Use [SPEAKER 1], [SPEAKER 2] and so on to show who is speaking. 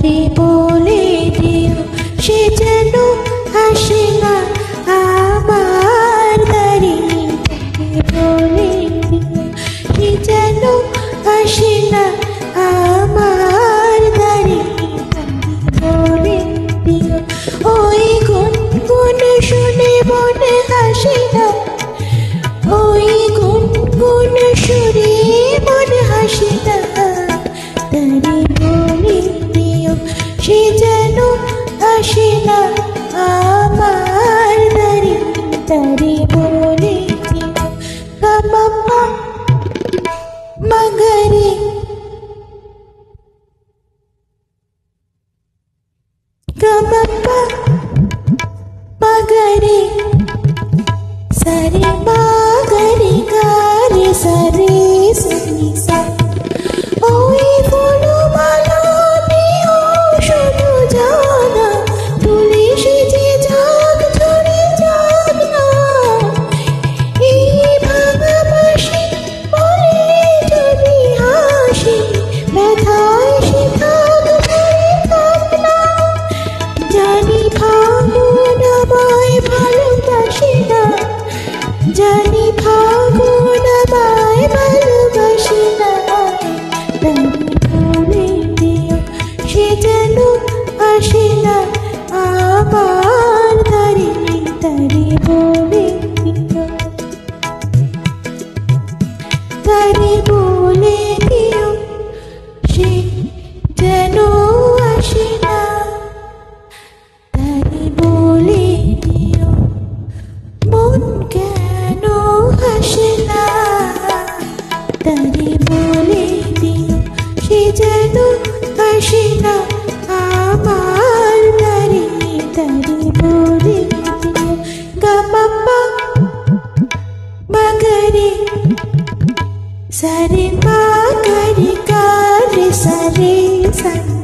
[SPEAKER 1] তারে বলে দিও সে যেন আসে না আমার দ্বারে। তারে বলে দিও সে যেন আসে না আমার দ্বারে। বলে দিও ওই গুনগুন শুনে মনে হাসে না, ওই গুনগুন সুরে মনে হাসে না। তারে বলে দিও সে যেন আসে না আমার দ্বারে। তারে বলে দিও গামাপা মাগরে গামাপা মাগরে সারে মাগরে গারে সারে সানি সা। ওই ফুলো মালা দিও শুধু জানা, তুলে সেজে যাক ঝরে যাক না। এই ভাঙা বাঁশি বলে যদি হাসি, ব্যথায় সে থাক ধরে থাক না। জানি ফাগুন আমায় ভালোবাসে না, জানি ফাগুন আমায় ভালোবাসে না। তারে বলে দিও সে যেন আসে না আমার দ্বারে। তারে বলে দিও, তারে বলে দিও সে যেন আসে না। তারে বলে দিও মন কেন হাসে না। তারে বলে দিও সে যেন আসে না আমার দ্বারে। তারে বলে দিও গামাপা মাগরে সারে মাগরে গারে সারে সানি